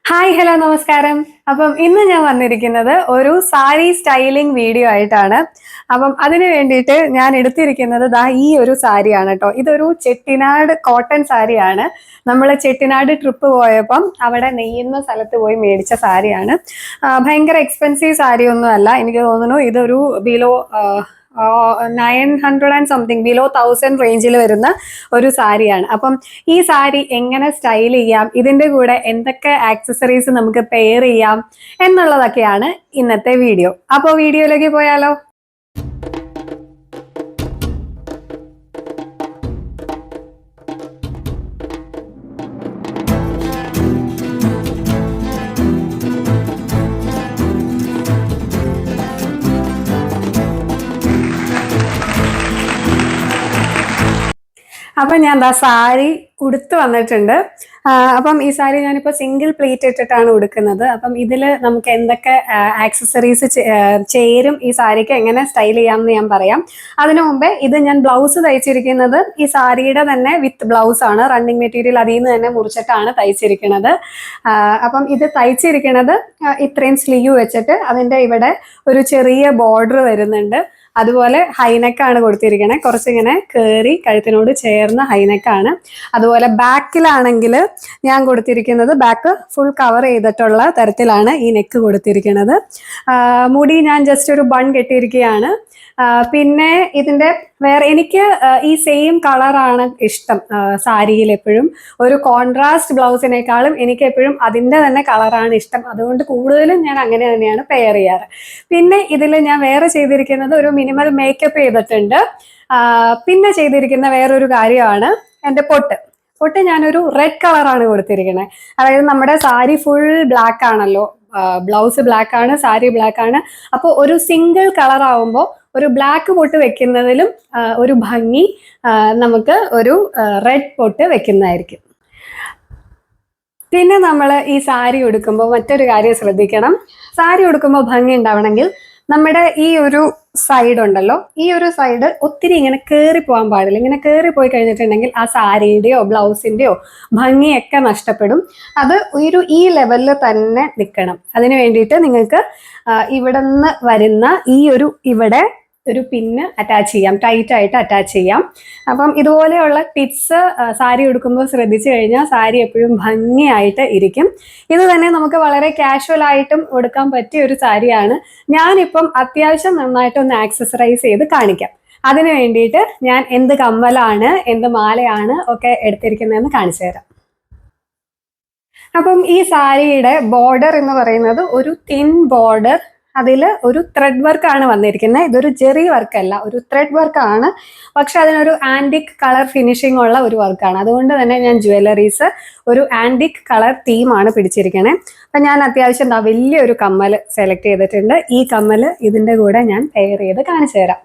Hi hello നമസ്കാരം. അപ്പം ഇന്ന് ഞാൻ വന്നിരിക്കുന്നത് ഒരു സാരി സ്റ്റൈലിംഗ് വീഡിയോ ആയിട്ടാണ്. അപ്പം അതിന് വേണ്ടിയിട്ട് ഞാൻ എടുത്തിരിക്കുന്നത് ദാ ഈ ഒരു സാരിയാണ് കേട്ടോ. ഇതൊരു ചെട്ടിനാട് കോട്ടൺ സാരിയാണ്. നമ്മൾ ചെട്ടിനാട് ട്രിപ്പ് പോയപ്പം അവിടെ നെയ്യുന്ന സ്ഥലത്ത് പോയി മേടിച്ച സാരിയാണ്. ഭയങ്കര എക്സ്പെൻസീവ് സാരി ഒന്നും അല്ല. എനിക്ക് തോന്നുന്നു ഇതൊരു ബിലോ 900 ആൻഡ് സംതിങ് ബിലോ 1000 റേഞ്ചിൽ വരുന്ന ഒരു സാരിയാണ്. അപ്പം ഈ സാരി എങ്ങനെ സ്റ്റൈൽ ചെയ്യാം, ഇതിന്റെ കൂടെ എന്തൊക്കെ ആക്സസറീസ് നമുക്ക് പെയർ ചെയ്യാം എന്നുള്ളതൊക്കെയാണ് ഇന്നത്തെ വീഡിയോ. അപ്പോൾ വീഡിയോയിലേക്ക് പോയാലോ? അപ്പം ഞാൻ ദാ സാരി ഉടുത്ത് വന്നിട്ടുണ്ട്. അപ്പം ഈ സാരി ഞാനിപ്പോൾ സിംഗിൾ പ്ലീറ്റ് ഇട്ടിട്ടാണ് ഉടുക്കുന്നത്. അപ്പം ഇതിൽ നമുക്ക് എന്തൊക്കെ ആക്സസറീസ് ചേരും ഈ സാരിക്ക് എങ്ങനെ സ്റ്റൈൽ ചെയ്യാമെന്ന് ഞാൻ പറയാം. അതിനു മുമ്പേ ഇത് ഞാൻ ബ്ലൗസ് തയ്ച്ചിരിക്കുന്നത് ഈ സാരിയുടെ തന്നെ വിത്ത് ബ്ലൗസ് ആണ്. റണ്ണിങ് മെറ്റീരിയൽ അതിൽ നിന്ന് തന്നെ മുറിച്ചിട്ടാണ് തയ്ച്ചിരിക്കുന്നത്. അപ്പം ഇത് തയ്ച്ചിരിക്കുന്നത് ഇത്രയും സ്ലീവ് വെച്ചിട്ട് അതിൻ്റെ ഇവിടെ ഒരു ചെറിയ ബോർഡർ വരുന്നുണ്ട്. അതുപോലെ ഹൈനെക്കാണ് കൊടുത്തിരിക്കുന്നത്. കുറച്ചിങ്ങനെ കയറി കഴുത്തിനോട് ചേർന്ന ഹൈനെക്കാണ്. അതുപോലെ ബാക്കിലാണെങ്കിൽ ഞാൻ കൊടുത്തിരിക്കുന്നത് ബാക്ക് ഫുൾ കവർ ചെയ്തിട്ടുള്ള തരത്തിലാണ് ഈ നെക്ക് കൊടുത്തിരിക്കുന്നത്. മുടി ഞാൻ ജസ്റ്റ് ഒരു ബൺ കെട്ടിയിരിക്കുകയാണ്. പിന്നെ ഇതിൻ്റെ വേറെ എനിക്ക് ഈ സെയിം കളറാണ് ഇഷ്ടം സാരിയിൽ. എപ്പോഴും ഒരു കോൺട്രാസ്റ്റ് ബ്ലൗസിനേക്കാളും എനിക്ക് എപ്പോഴും അതിൻ്റെ തന്നെ കളറാണ് ഇഷ്ടം. അതുകൊണ്ട് കൂടുതലും ഞാൻ അങ്ങനെ തന്നെയാണ് പെയർ ചെയ്യാറ്. പിന്നെ ഇതിൽ ഞാൻ വേറെ ചെയ്തിരിക്കുന്നത് ഒരു മിനിമൽ മേക്കപ്പ് ചെയ്തിട്ടുണ്ട്. പിന്നെ ചെയ്തിരിക്കുന്ന വേറൊരു കാര്യമാണ് എൻ്റെ പൊട്ട് ഞാനൊരു റെഡ് കളറാണ് കൊടുത്തിരിക്കുന്നത്. അതായത് നമ്മുടെ സാരി ഫുൾ ബ്ലാക്ക് ആണല്ലോ, ബ്ലൗസ് ബ്ലാക്ക് ആണ്, സാരി ബ്ലാക്ക് ആണ്. അപ്പോൾ ഒരു സിംഗിൾ കളർ ആവുമ്പോൾ ഒരു ബ്ലാക്ക് പൊട്ട് വെക്കുന്നതിലും ഒരു ഭംഗി നമുക്ക് ഒരു റെഡ് പൊട്ട് വെക്കുന്നതായിരിക്കും. പിന്നെ നമ്മൾ ഈ സാരി ഉടുക്കുമ്പോൾ മറ്റൊരു കാര്യം ശ്രദ്ധിക്കണം. സാരി ഉടുക്കുമ്പോൾ ഭംഗി ഉണ്ടാവണമെങ്കിൽ നമ്മുടെ ഈ ഒരു സൈഡ് ഉണ്ടല്ലോ, ഈ ഒരു സൈഡ് ഒത്തിരി ഇങ്ങനെ കയറി പോകാൻ പാടില്ല. ഇങ്ങനെ കയറി പോയി കഴിഞ്ഞിട്ടുണ്ടെങ്കിൽ ആ സാരിയുടെയോ ബ്ലൗസിൻ്റെയോ ഭംഗിയൊക്കെ നഷ്ടപ്പെടും. അത് ഈ ലെവലിൽ തന്നെ നിൽക്കണം. അതിന് വേണ്ടിയിട്ട് നിങ്ങൾക്ക് ഇവിടെ നിന്ന് വരുന്ന ഇവിടെ ഒരു പിന്ന് അറ്റാച്ച് ചെയ്യാം, ടൈറ്റ് ആയിട്ട് അറ്റാച്ച് ചെയ്യാം. അപ്പം ഇതുപോലെയുള്ള ടിപ്സ് സാരി ഉടുക്കുമ്പോൾ ശ്രദ്ധിച്ചു കഴിഞ്ഞാൽ സാരി എപ്പോഴും ഭംഗിയായിട്ട് ഇരിക്കും. ഇത് തന്നെ നമുക്ക് വളരെ കാഷ്വൽ ആയിട്ടും ഉടുക്കാൻ പറ്റിയ ഒരു സാരിയാണ്. ഞാനിപ്പം അത്യാവശ്യം നന്നായിട്ടൊന്ന് ആക്സസറൈസ് ചെയ്ത് കാണിക്കാം. അതിന് വേണ്ടിയിട്ട് ഞാൻ എന്ത് കമ്മലാണ് എന്ത് മാലയാണ് ഒക്കെ എടുത്തിരിക്കുന്നതെന്ന് കാണിച്ചു തരാം. അപ്പം ഈ സാരിയുടെ ബോർഡർ എന്ന് പറയുന്നത് ഒരു തിൻ ബോർഡർ. അതിൽ ഒരു ത്രെഡ് വർക്കാണ് വന്നിരിക്കുന്നത്. ഇതൊരു ജെറി വർക്കല്ല, ഒരു ത്രെഡ് വർക്കാണ്. പക്ഷെ അതിനൊരു ആൻറ്റിക് കളർ ഫിനിഷിംഗ് ഉള്ള ഒരു വർക്കാണ്. അതുകൊണ്ട് തന്നെ ഞാൻ ജ്വല്ലറീസ് ഒരു ആൻറ്റിക് കളർ തീമാണ് പിടിച്ചിരിക്കുന്നത്. അപ്പം ഞാൻ അത്യാവശ്യം വലിയൊരു കമ്മൽ സെലക്ട് ചെയ്തിട്ടുണ്ട്. ഈ കമ്മൽ ഇതിൻ്റെ കൂടെ ഞാൻ പെയർ ചെയ്ത് കാണിച്ചു തരാം.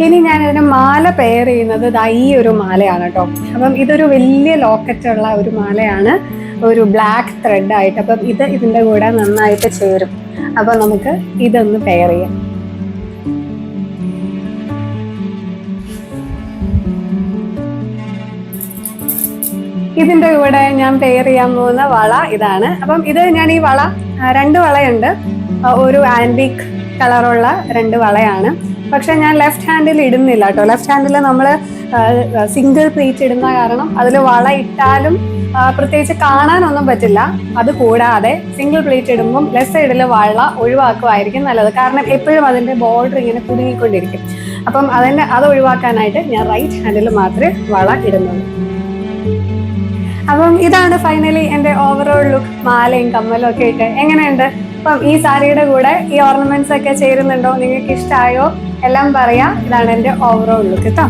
ഇനി ഞാൻ ഇതിന് മാല പെയർ ചെയ്യുന്നത് ഈ ഒരു മാലയാണ് കേട്ടോ. അപ്പം ഇതൊരു വലിയ ലോക്കറ്റ് ഉള്ള ഒരു മാലയാണ്, ഒരു ബ്ലാക്ക് ത്രെഡ് ആയിട്ട്. അപ്പം ഇതിൻ്റെ കൂടെ നന്നായിട്ട് ചേരും. അപ്പം നമുക്ക് ഇതൊന്ന് പെയർ ചെയ്യാം. ഇതിൻ്റെ കൂടെ ഞാൻ പെയർ ചെയ്യാൻ പോകുന്ന വള ഇതാണ്. അപ്പം ഞാൻ ഈ വള 2 വളയുണ്ട്. ഒരു ആൻറ്റിക് കളറുള്ള 2 വളയാണ്. പക്ഷെ ഞാൻ ലെഫ്റ്റ് ഹാൻഡിൽ ഇടുന്നില്ല കേട്ടോ. ലെഫ്റ്റ് ഹാൻഡിൽ നമ്മൾ സിംഗിൾ പ്ലീറ്റ് ഇടുന്ന കാരണം അതിൽ വള ഇട്ടാലും പ്രത്യേകിച്ച് കാണാനൊന്നും പറ്റില്ല. അത് കൂടാതെ സിംഗിൾ പ്ലീറ്റ് ഇടുമ്പം ലെഫ്റ്റ് സൈഡിൽ വള ഒഴിവാക്കുമായിരിക്കും നല്ലത്. കാരണം എപ്പോഴും അതിൻ്റെ ബോർഡർ ഇങ്ങനെ കുടുങ്ങിക്കൊണ്ടിരിക്കും. അപ്പം അത് ഒഴിവാക്കാനായിട്ട് ഞാൻ റൈറ്റ് ഹാൻഡിൽ മാത്രമേ വള ഇടുന്നുള്ളൂ. അപ്പം ഇതാണ് ഫൈനലി എൻ്റെ ഓവറോൾ ലുക്ക്. മാലയും കമ്മലും ഒക്കെ ഇട്ട് എങ്ങനെയുണ്ട്? അപ്പം ഈ സാരിയുടെ കൂടെ ഈ ഓർണമെന്റ്സ് ഒക്കെ ചേരുന്നുണ്ടോ, നിങ്ങൾക്ക് ഇഷ്ടമായോ എല്ലാം പറയാം. ഇതാണ് എൻ്റെ ഓവറോൾ ലുക്ക് കേട്ടോ.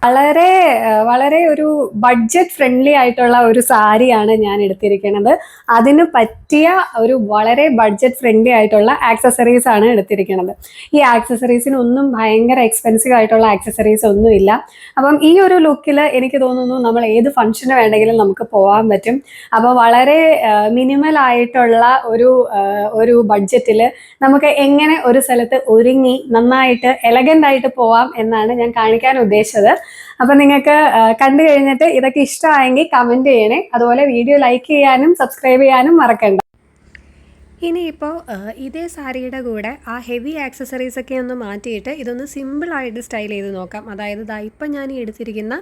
വളരെ വളരെ ഒരു ബഡ്ജറ്റ് ഫ്രണ്ട്ലി ആയിട്ടുള്ള ഒരു സാരിയാണ് ഞാൻ എടുത്തിരിക്കുന്നത്. അതിന് പറ്റിയ ഒരു വളരെ ബഡ്ജറ്റ് ഫ്രണ്ട്ലി ആയിട്ടുള്ള ആക്സസറീസ് ആണ് എടുത്തിരിക്കുന്നത്. ഈ ആക്സസറീസിനൊന്നും ഭയങ്കര എക്സ്പെൻസീവ് ആയിട്ടുള്ള ആക്സസറീസ് ഒന്നുമില്ല. അപ്പം ഈ ഒരു ലുക്കിൽ എനിക്ക് തോന്നുന്നു നമ്മൾ ഏത് ഫംഗ്ഷന് വേണമെങ്കിലും നമുക്ക് പോകാൻ പറ്റും. അപ്പോൾ വളരെ മിനിമൽ ആയിട്ടുള്ള ഒരു ബഡ്ജറ്റിൽ നമുക്ക് എങ്ങനെ ഒരു സ്ഥലത്ത് ഒരുങ്ങി നന്നായിട്ട് എലഗൻ്റ് ആയിട്ട് പോവാം എന്നാണ് ഞാൻ കാണിക്കാൻ ഉദ്ദേശിച്ചത്. അപ്പൊ നിങ്ങൾക്ക് കണ്ടു കഴിഞ്ഞിട്ട് ഇതൊക്കെ ഇഷ്ടമായെങ്കിൽ കമന്റ് ചെയ്യണേ. അതുപോലെ വീഡിയോ ലൈക്ക് ചെയ്യാനും സബ്സ്ക്രൈബ് ചെയ്യാനും മറക്കണ്ട. ഇനിയിപ്പോൾ ഇതേ സാരിയുടെ കൂടെ ആ ഹെവി ആക്സസറീസ് ഒക്കെ ഒന്ന് മാറ്റിയിട്ട് ഇതൊന്ന് സിമ്പിളായിട്ട് സ്റ്റൈൽ ചെയ്ത് നോക്കാം. അതായത് ഇപ്പം ഞാൻ ഈ എടുത്തിരിക്കുന്ന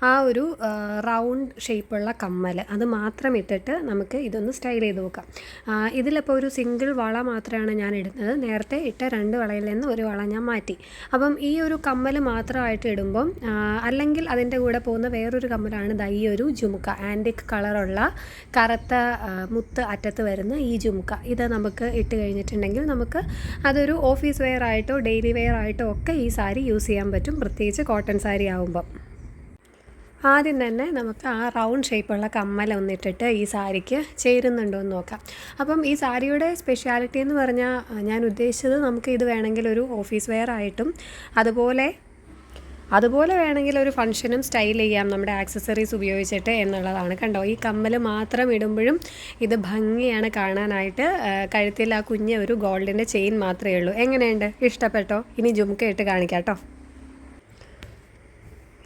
ആ ഒരു റൗണ്ട് ഷേപ്പുള്ള കമ്മൽ അത് മാത്രം ഇട്ടിട്ട് നമുക്ക് ഇതൊന്ന് സ്റ്റൈൽ ചെയ്ത് നോക്കാം. ഇതിലിപ്പോൾ ഒരു സിംഗിൾ വള മാത്രമാണ് ഞാൻ ഇടുന്നത്. നേരത്തെ ഇട്ട 2 വളയിൽ നിന്ന് ഒരു വള ഞാൻ മാറ്റി. അപ്പം ഈ ഒരു കമ്മൽ മാത്രമായിട്ട് ഇടുമ്പം അല്ലെങ്കിൽ അതിൻ്റെ കൂടെ പോകുന്ന വേറൊരു കമ്മലാണ് ഈ ഒരു ജുമുക്ക, ആൻറ്റിക് കളറുള്ള കറുത്ത മുത്ത് അറ്റത്ത് വരുന്ന ഈ ജുമുക്ക. ഇത് നമുക്ക് ഇട്ട് കഴിഞ്ഞിട്ടുണ്ടെങ്കിൽ നമുക്ക് അതൊരു ഓഫീസ് വെയർ ആയിട്ടോ ഡെയിലി വെയർ ആയിട്ടോ ഒക്കെ ഈ സാരി യൂസ് ചെയ്യാൻ പറ്റും, പ്രത്യേകിച്ച് കോട്ടൺ സാരി ആകുമ്പം. ആദ്യം തന്നെ നമുക്ക് ആ റൗണ്ട് ഷേപ്പുള്ള കമ്മൽ ഒന്നിട്ടിട്ട് ഈ സാരിക്ക് ചേരുന്നുണ്ടോ എന്ന് നോക്കാം. അപ്പം ഈ സാരിയുടെ സ്പെഷ്യാലിറ്റി എന്ന് പറഞ്ഞാൽ ഞാൻ ഉദ്ദേശിച്ചത് നമുക്ക് ഇത് വേണമെങ്കിൽ ഒരു ഓഫീസ് വെയർ ആയിട്ടും അതുപോലെ വേണമെങ്കിൽ ഒരു ഫംഗ്ഷനും സ്റ്റൈൽ ചെയ്യാം നമ്മുടെ ആക്സസറീസ് ഉപയോഗിച്ചിട്ട് എന്നുള്ളതാണ്. കണ്ടോ, ഈ കമ്മൽ മാത്രം ഇടുമ്പോഴും ഇത് ഭംഗിയാണ് കാണാനായിട്ട്. കഴുത്തിൽ ആ കുഞ്ഞ് ഒരു ഗോൾഡിൻ്റെ ചെയിൻ മാത്രമേ ഉള്ളൂ. എങ്ങനെയുണ്ട്, ഇഷ്ടപ്പെട്ടോ? ഇനി ജുംക്ക ഇട്ട് കാണിക്കാം കേട്ടോ.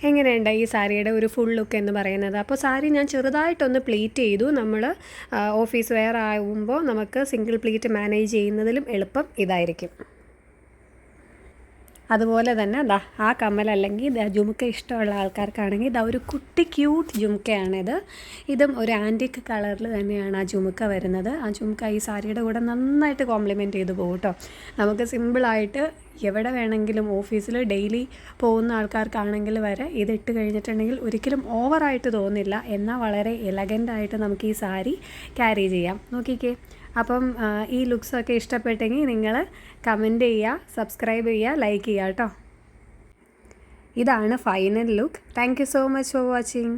എങ്ങനെയുണ്ട് ഈ സാരിയുടെ ഒരു ഫുൾ ലുക്ക് എന്ന് പറയുന്നത്? അപ്പോൾ സാരി ഞാൻ ചെറുതായിട്ടൊന്ന് പ്ലീറ്റ് ചെയ്തു. നമ്മൾ ഓഫീസ് വെയർ ആകുമ്പോൾ നമുക്ക് സിംഗിൾ പ്ലീറ്റ് മാനേജ് ചെയ്യുന്നതിലും എളുപ്പം ഇതായിരിക്കും. അതുപോലെ തന്നെ ആ കമ്മൽ അല്ലെങ്കിൽ ജുമുക്ക ഇഷ്ടമുള്ള ആൾക്കാർക്കാണെങ്കിൽ ഒരു കുട്ടി ക്യൂട്ട് ജുമുക്കയാണിത്. ഇതും ഒരു ആൻറ്റിക് കളറിൽ തന്നെയാണ് ആ ജുമുക്ക വരുന്നത്. ആ ജുമുക്ക ഈ സാരിയുടെ കൂടെ നന്നായിട്ട് കോംപ്ലിമെൻറ്റ് ചെയ്ത് പോകും കേട്ടോ. നമുക്ക് സിമ്പിളായിട്ട് എവിടെ വേണമെങ്കിലും ഓഫീസിൽ ഡെയിലി പോകുന്ന ആൾക്കാർക്കാണെങ്കിൽ വരെ ഇതിട്ട് കഴിഞ്ഞിട്ടുണ്ടെങ്കിൽ ഒരിക്കലും ഓവറായിട്ട് തോന്നില്ല. എന്നാൽ വളരെ എലഗൻ്റായിട്ട് നമുക്ക് ഈ സാരി ക്യാരി ചെയ്യാം. നോക്കിക്കേ. അപ്പം ഈ ലുക്സൊക്കെ ഇഷ്ടപ്പെട്ടെങ്കിൽ നിങ്ങൾ കമൻറ്റ് ചെയ്യുക, സബ്സ്ക്രൈബ് ചെയ്യുക, ലൈക്ക് ചെയ്യുക കേട്ടോ. ഇതാണ് final look. Thank you so much for watching.